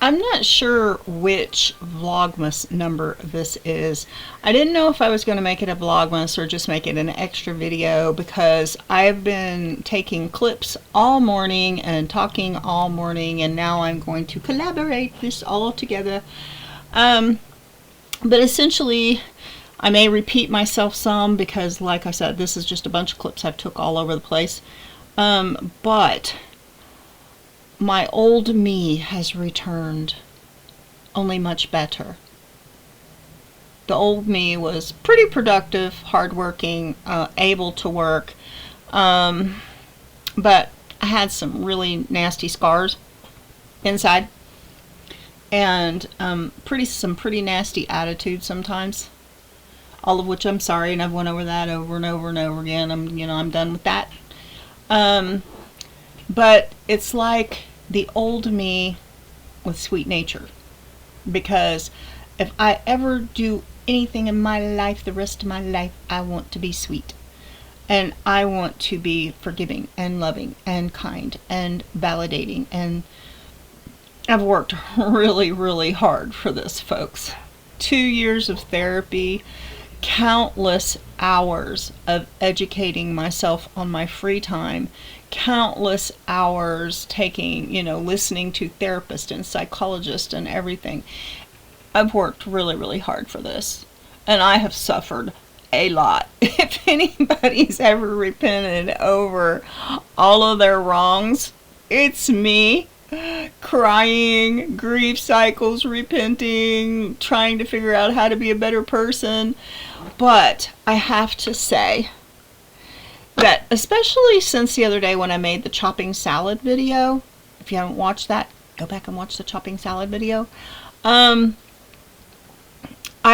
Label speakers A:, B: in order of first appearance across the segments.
A: I'm not sure which Vlogmas number this is. I didn't know if I was going to make it a Vlogmas or just make it an extra video, because I've been taking clips all morning and talking all morning, and now I'm going to collaborate this all together. But essentially, I may repeat myself some because, like I said, this is just a bunch of clips I've took all over the place. But my old me has returned, only much better. The old me was pretty productive, hardworking, able to work, but I had some really nasty scars inside, and some pretty nasty attitudes sometimes. All of which I'm sorry, and I've went over that over and over and over again. I'm done with that. But it's like the old me with sweet nature. Because if I ever do anything in my life, the rest of my life, I want to be sweet. And I want to be forgiving and loving and kind and validating. And I've worked really, really hard for this, folks. 2 years of therapy, countless hours of educating myself on my free time, countless hours listening to therapists and psychologists and everything. I've worked really, really hard for this, and I have suffered a lot. If anybody's ever repented over all of their wrongs, it's me. Crying, grief cycles, repenting, trying to figure out how to be a better person. But I have to say that, especially since the other day when I made the chopping salad video, if you haven't watched that, go back and watch the chopping salad video. I'm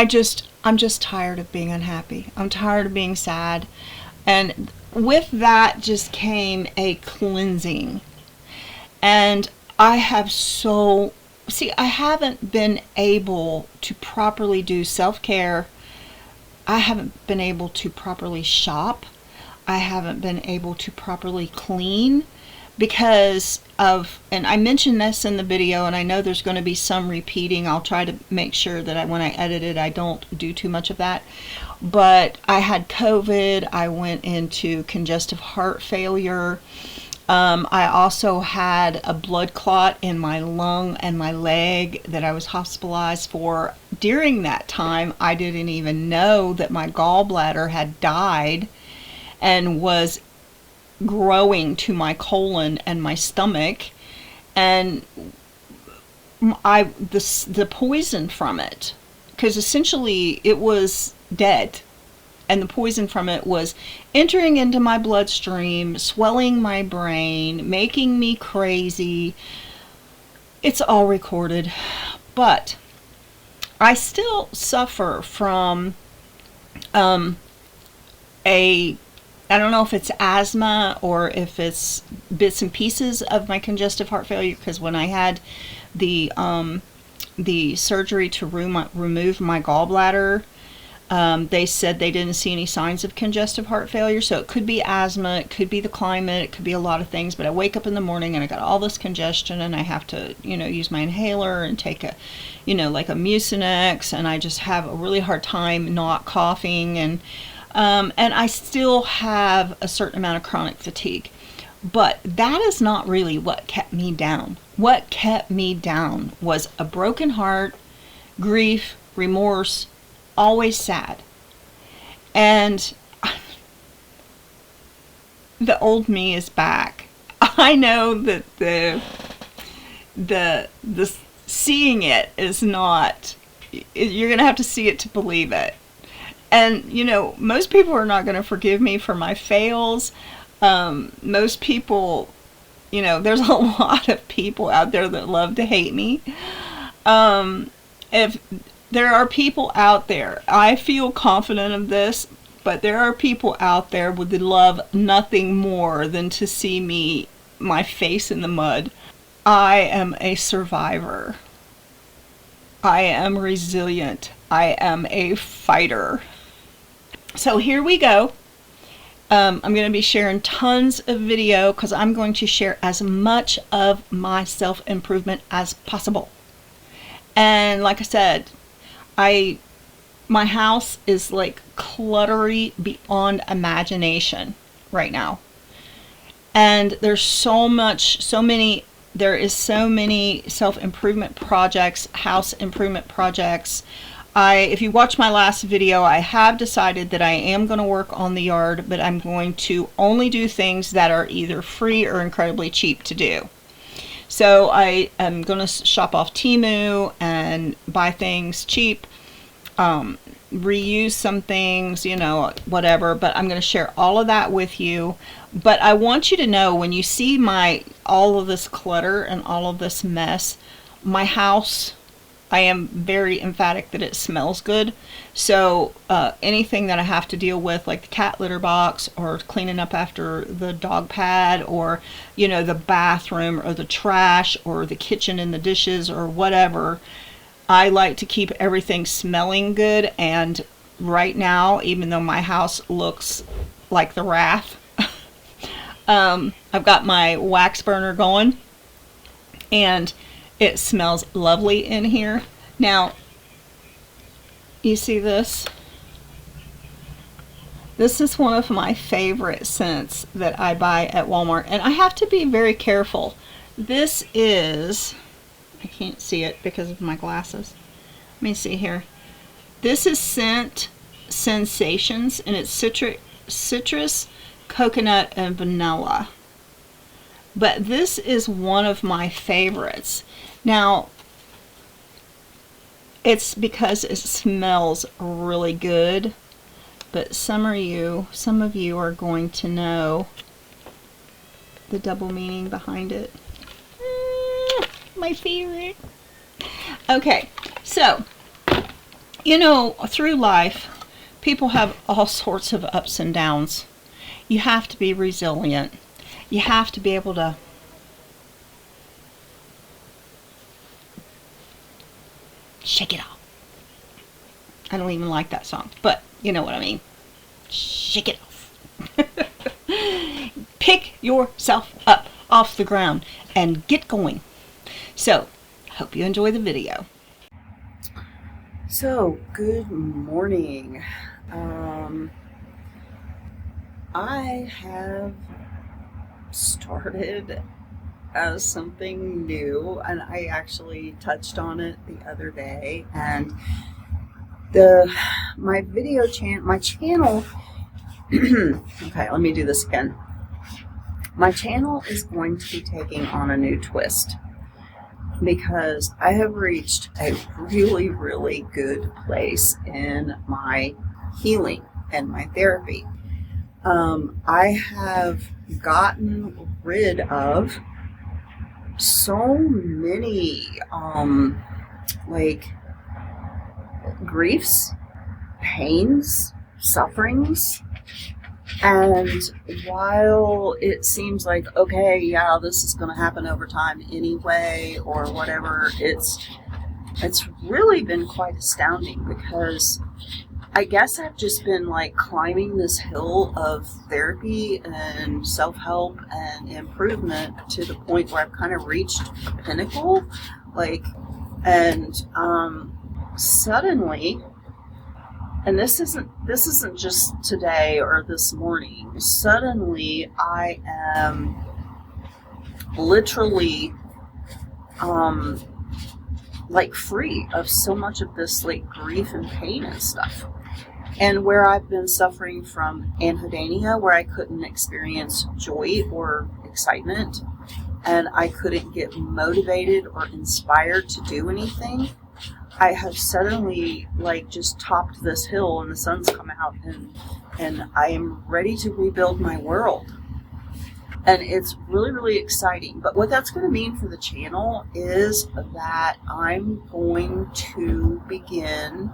A: just tired of being unhappy. I'm tired of being sad. And with that just came a cleansing. And I haven't been able to properly do self-care. I haven't been able to properly shop. I haven't been able to properly clean because of, and I mentioned this in the video, and I know there's going to be some repeating. I'll try to make sure that when I edit it, I don't do too much of that. But I had COVID. I went into congestive heart failure. I also had a blood clot in my lung and my leg that I was hospitalized for. During that time, I didn't even know that my gallbladder had died and was growing to my colon and my stomach. And the poison from it, because essentially it was dead. And the poison from it was entering into my bloodstream, swelling my brain, making me crazy. It's all recorded. But I still suffer from I don't know if it's asthma or if it's bits and pieces of my congestive heart failure, because when I had the surgery to remove my gallbladder, they said they didn't see any signs of congestive heart failure. So it could be asthma, it could be the climate, it could be a lot of things. But I wake up in the morning and I got all this congestion, and I have to, use my inhaler and take a, like a Mucinex, and I just have a really hard time not coughing. And I still have a certain amount of chronic fatigue. But that is not really what kept me down. What kept me down was a broken heart, grief, remorse, always sad. And the old me is back. I know that the seeing it is not, you're going to have to see it to believe it. And, most people are not going to forgive me for my fails. Most people, there's a lot of people out there that love to hate me. If there are people out there, I feel confident of this, but there are people out there would love nothing more than to see my face in the mud. I am a survivor. I am resilient. I am a fighter. So here we go. I'm going to be sharing tons of video because I'm going to share as much of my self-improvement as possible. And like I said, I my house is like cluttery beyond imagination right now. And there's there is so many self-improvement projects, house improvement projects. If you watch my last video, I have decided that I am going to work on the yard, but I'm going to only do things that are either free or incredibly cheap to do. So I am going to shop off Temu and buy things cheap, reuse some things, whatever, but I'm going to share all of that with you. But I want you to know, when you see all of this clutter and all of this mess, my house, I am very emphatic that it smells good. So anything that I have to deal with, like the cat litter box, or cleaning up after the dog pad, or the bathroom, or the trash, or the kitchen and the dishes, or whatever, I like to keep everything smelling good. And right now, even though my house looks like the Wrath, I've got my wax burner going, and it smells lovely in here. Now, you see this? This is one of my favorite scents that I buy at Walmart, and I have to be very careful. This is, I can't see it because of my glasses. Let me see here. This is Scent Sensations, and it's citrus, coconut, and vanilla. But this is one of my favorites. Now, it's because it smells really good, but some of you are going to know the double meaning behind it. My favorite. Okay, so, through life, people have all sorts of ups and downs. You have to be resilient. You have to be able to shake it off. I don't even like that song, but you know what I mean. Shake it off. Pick yourself up off the ground and get going. So, hope you enjoy the video. So, good morning. I have started as something new, and I actually touched on it the other day, and my channel okay, let me do this again. My channel is going to be taking on a new twist, because I have reached a really, really good place in my healing and my therapy. I have gotten rid of so many griefs, pains, sufferings, and while it seems like, okay, yeah, this is going to happen over time anyway, or whatever, it's really been quite astounding, because I guess I've just been climbing this hill of therapy and self-help and improvement to the point where I've kind of reached a pinnacle, and suddenly, and this isn't just today or this morning, suddenly I am literally free of so much of this grief and pain and stuff. And where I've been suffering from anhedonia, where I couldn't experience joy or excitement, and I couldn't get motivated or inspired to do anything, I have suddenly just topped this hill, and the sun's come out, and I am ready to rebuild my world. And it's really, really exciting. But what that's going to mean for the channel is that I'm going to begin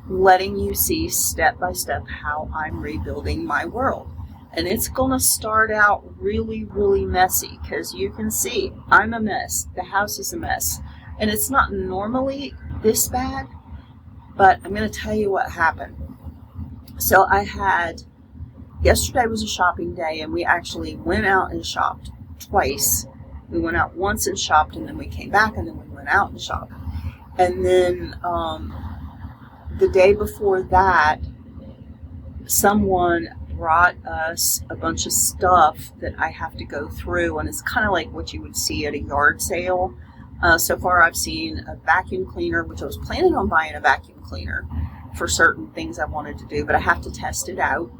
A: letting you see step by step how I'm rebuilding my world. And it's going to start out really, really messy, because you can see I'm a mess. The house is a mess. And it's not normally this bad, but I'm going to tell you what happened. So yesterday was a shopping day, and we actually went out and shopped twice
B: We went out once and shopped, and then we came back, and then we went out and shopped. And then the day before that, someone brought us a bunch of stuff that I have to go through, and it's kind of like what you would see at a yard sale. So far I've seen a vacuum cleaner, which I was planning on buying a vacuum cleaner for certain things I wanted to do, but I have to test it out.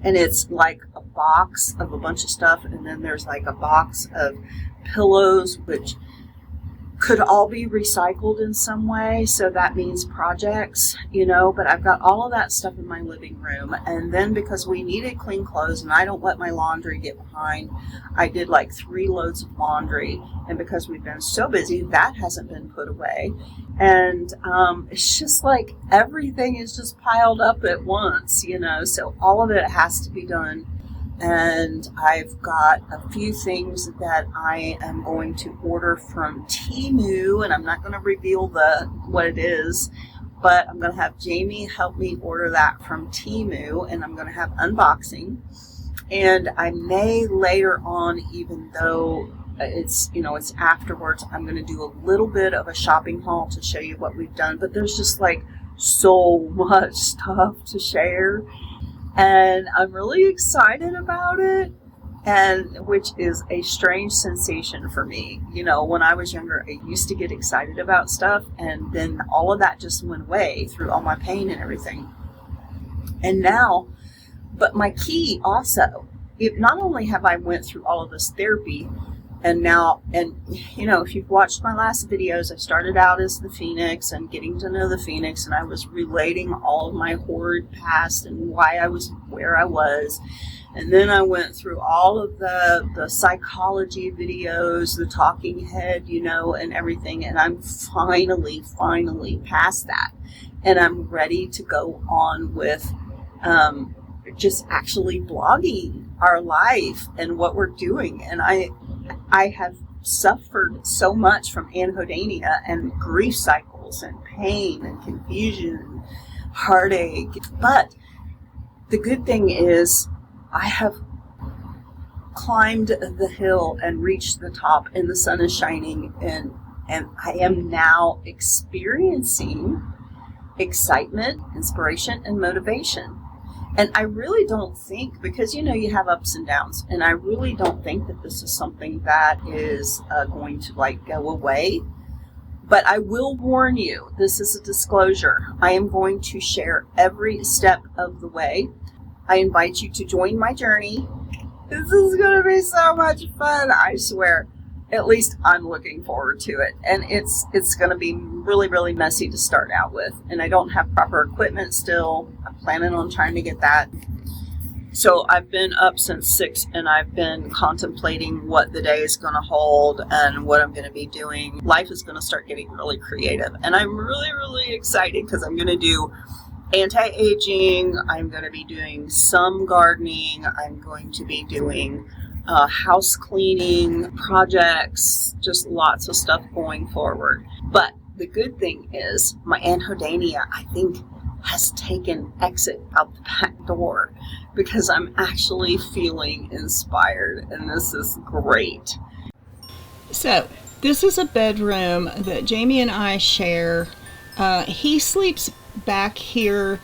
B: And it's like a box of a bunch of stuff, and then there's like a box of pillows, which could all be recycled in some way. So that means projects, but I've got all of that stuff in my living room. And then because we needed clean clothes and I don't let my laundry get behind, I did like 3 loads of laundry. And because we've been so busy, that hasn't been put away. And it's just like everything is just piled up at once, so all of it has to be done. And I've got a few things that I am going to order from Temu, and I'm not going to reveal what it is, but I'm going to have Jamie help me order that from Temu, and I'm going to have unboxing. And I may later on, even though it's afterwards, I'm going to do a little bit of a shopping haul to show you what we've done, but there's just like so much stuff to share. And I'm really excited about it, and which is a strange sensation for me. When I was younger, I used to get excited about stuff, and then all of that just went away through all my pain and everything. And now, but my key also, not only have I went through all of this therapy, and if you've watched my last videos, I started out as the Phoenix and getting to know the Phoenix, and I was relating all of my horrid past and why I was where I was. And then I went through all of the psychology videos, the talking head, and everything. And I'm finally past that. And I'm ready to go on with just actually blogging our life and what we're doing. And I have suffered so much from anhedonia and grief cycles and pain and confusion and heartache. But the good thing is I have climbed the hill and reached the top, and the sun is shining, and I am now experiencing excitement, inspiration, and motivation. And I really don't think, because you have ups and downs, and I really don't think that this is something that is going to go away. But I will warn you, this is a disclosure. I am going to share every step of the way. I invite you to join my journey. This is going to be so much fun, I swear. At least I'm looking forward to it. And it's going to be really, really messy to start out with. And I don't have proper equipment still. I'm planning on trying to get that. So I've been up since 6, and I've been contemplating what the day is going to hold and what I'm going to be doing. Life is going to start getting really creative. And I'm really, really excited because I'm going to do anti-aging. I'm going to be doing some gardening. I'm going to be doing house cleaning projects, just lots of stuff going forward. But the good thing is my anhedonia, I think, has taken exit out the back door, because I'm actually feeling inspired, and this is great.
A: So this is a bedroom that Jamie and I share. He sleeps back here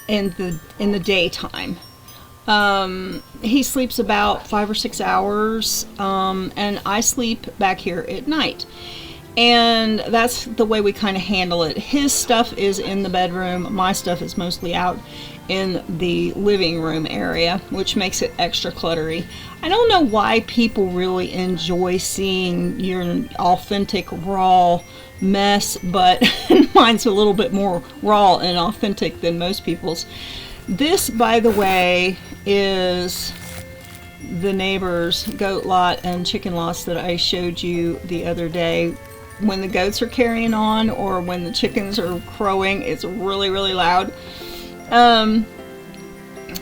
A: in the daytime. He sleeps about 5 or 6 hours, and I sleep back here at night. And that's the way we kind of handle it. His stuff is in the bedroom. My stuff is mostly out in the living room area, which makes it extra cluttery. I don't know why people really enjoy seeing your authentic, raw mess, but mine's a little bit more raw and authentic than most people's. This, by the way, is the neighbor's goat lot and chicken lots that I showed you the other day. When the goats are carrying on or when the chickens are crowing, it's really, really loud.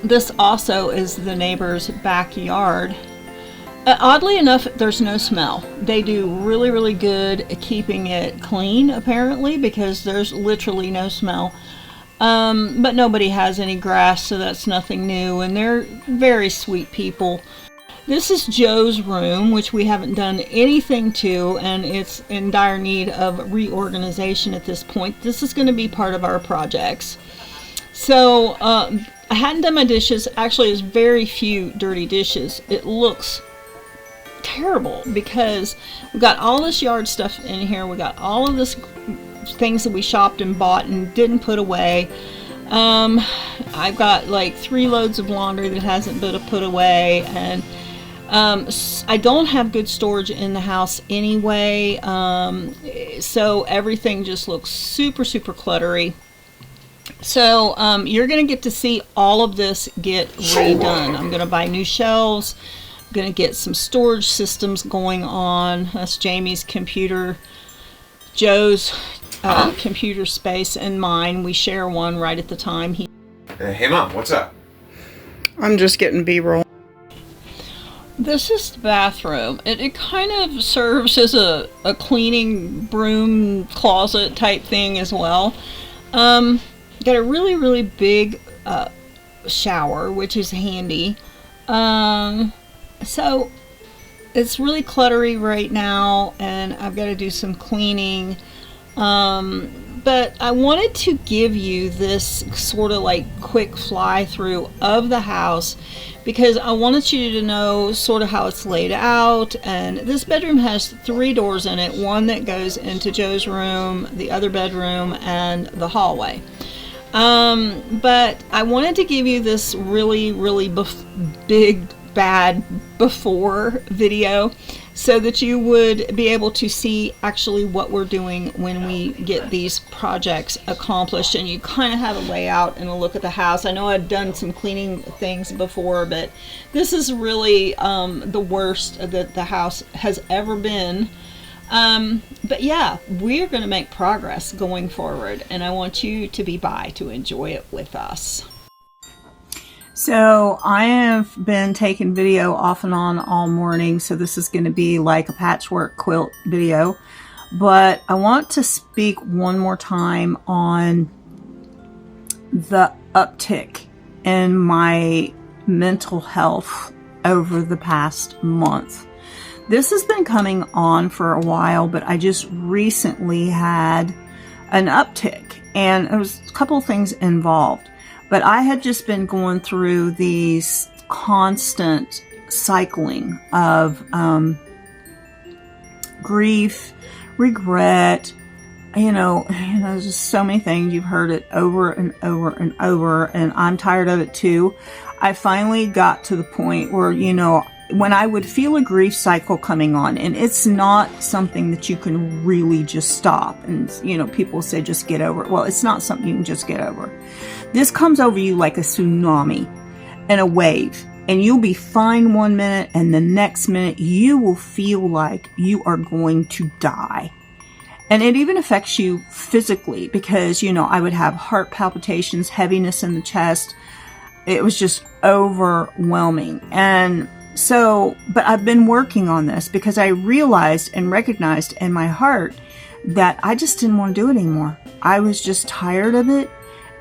A: This also is the neighbor's backyard. Oddly enough, there's no smell. They do really, really good at keeping it clean, apparently, because there's literally no smell. But nobody has any grass, so that's nothing new, and they're very sweet people. This is Joe's room, which we haven't done anything to, and it's in dire need of reorganization at this point. This is going to be part of our projects. So I hadn't done my dishes. Actually, there's very few dirty dishes. It looks terrible because we got all this yard stuff in here. We got all of this things that we shopped and bought and didn't put away. I've got like 3 loads of laundry that hasn't been put away, and I don't have good storage in the house anyway, so everything just looks super cluttery. So you're going to get to see all of this get redone. I'm going to buy new shelves. I'm going to get some storage systems going on. That's Jamie's computer, Joe's computer space, and mine. We share one right at the time.
C: Hey Mom, what's up?
A: I'm just getting B-roll. This is the bathroom. It kind of serves as a cleaning broom closet type thing as well. Got a really big shower, which is handy. So it's really cluttery right now, and I've got to do some cleaning. But I wanted to give you this sort of like quick fly through of the house because I wanted you to know sort of how it's laid out. And this bedroom has 3 doors in it, one that goes into Joe's room, the other bedroom, and the hallway. But I wanted to give you this really big bad before video so that you would be able to see actually what we're doing when we get these projects accomplished, and you kind of have a layout and a look at the house. I know I've done some cleaning things before, but this is really the worst that the house has ever been. But yeah, we're going to make progress going forward, and I want you to be by to enjoy it with us. So I have been taking video off and on all morning, so this is going to be like a patchwork quilt video. But I want to speak one more time on the uptick in my mental health over the past month. This has been coming on for a while, but I just recently had an uptick, and there was a couple of things involved. But I had just been going through these constant cycling of grief, regret, there's just so many things. You've heard it over and over and over, and I'm tired of it too. I finally got to the point where, when I would feel a grief cycle coming on, and it's not something that you can really just stop. And, people say just get over it. Well, it's not something you can just get over. This comes over you like a tsunami and a wave, and you'll be fine one minute, and the next minute you will feel like you are going to die. And it even affects you physically because, I would have heart palpitations, heaviness in the chest. It was just overwhelming. And so, but I've been working on this because I realized and recognized in my heart that I just didn't want to do it anymore. I was just tired of it,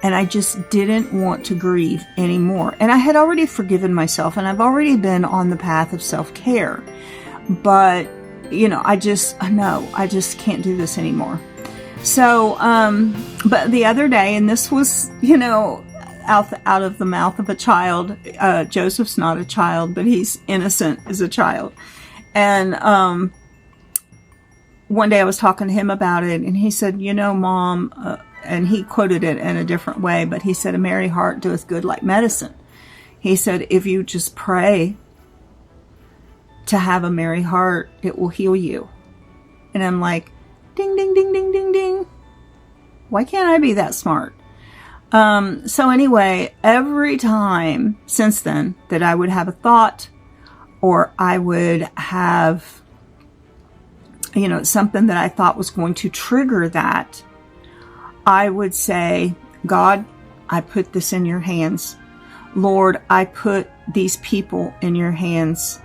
A: and I just didn't want to grieve anymore. And I had already forgiven myself, and I've already been on the path of self-care. But, I just can't do this anymore. So, but the other day, and this was, out of the mouth of a child. Joseph's not a child, but he's innocent as a child. And one day I was talking to him about it, and he said, Mom, and he quoted it in a different way, but he said, a merry heart doeth good like medicine. He said, if you just pray to have a merry heart, it will heal you. And I'm like, ding, ding, ding, ding, ding, ding. Why can't I be that smart? So anyway, every time since then that I would have a thought, or I would have, something that I thought was going to trigger that, I would say, God, I put this in your hands. Lord, I put these people in your hands.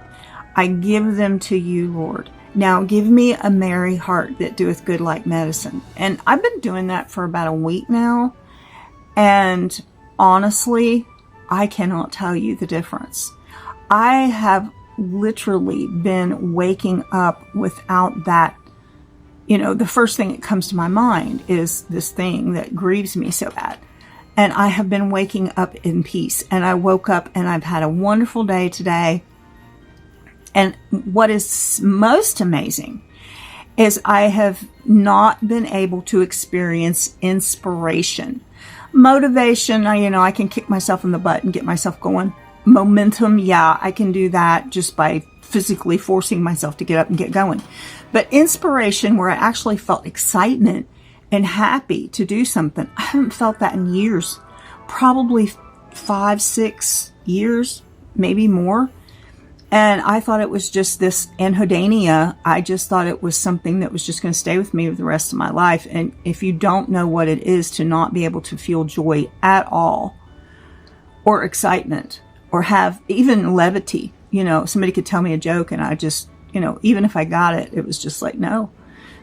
A: I give them to you, Lord. Now give me a merry heart that doeth good like medicine. And I've been doing that for about a week now. And honestly, I cannot tell you the difference. I have literally been waking up without that. The first thing that comes to my mind is this thing that grieves me so bad. And I have been waking up in peace. And I woke up and I've had a wonderful day today. And what is most amazing is I have not been able to experience inspiration. Motivation, I can kick myself in the butt and get myself going. Momentum, yeah, I can do that just by physically forcing myself to get up and get going. But inspiration, where I actually felt excitement and happy to do something, I haven't felt that in years. Probably 5, 6 years, maybe more. And I thought it was just this anhedonia. I just thought it was something that was just going to stay with me for the rest of my life. And if you don't know what it is to not be able to feel joy at all, or excitement, or have even levity, somebody could tell me a joke and I just, even if I got it, it was just like, no,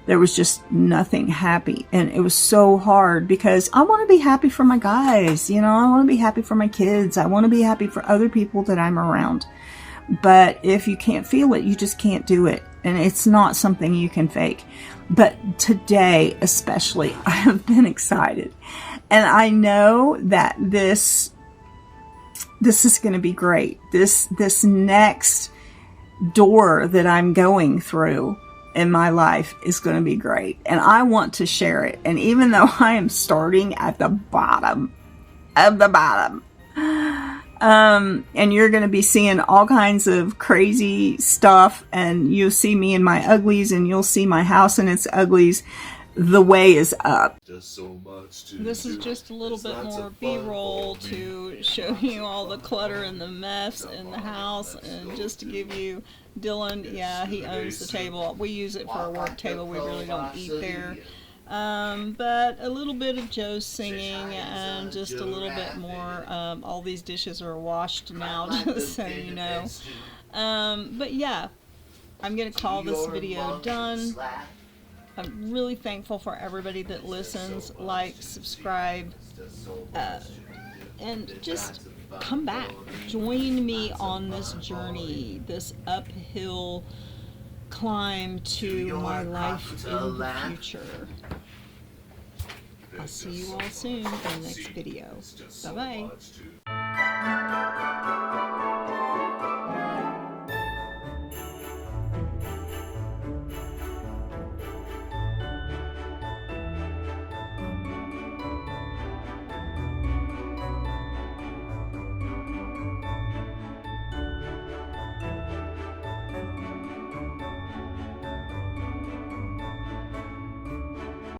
A: there was just nothing happy. And it was so hard because I want to be happy for my guys. I want to be happy for my kids. I want to be happy for other people that I'm around. But if you can't feel it, you just can't do it. And it's not something you can fake. But today, especially, I have been excited. And I know that this is going to be great. This next door that I'm going through in my life is going to be great. And I want to share it. And even though I am starting at the bottom of the bottom, and you're going to be seeing all kinds of crazy stuff, and you'll see me in my uglies, and you'll see my house in its uglies. The way is up. This is just a little bit more B-roll to show you all the clutter and the mess in the house, and just to give you Dylan, yeah, he owns the table. We use it for a work table. We really don't eat there. But a little bit of Joe's singing and just a little bit more. All these dishes are washed now, just so you know. But yeah, I'm going to call this video done. I'm really thankful for everybody that listens, likes, subscribe, and just come back. Join me on this journey, this uphill climb to my life in the future. I'll see you all soon in the next video. Bye-bye.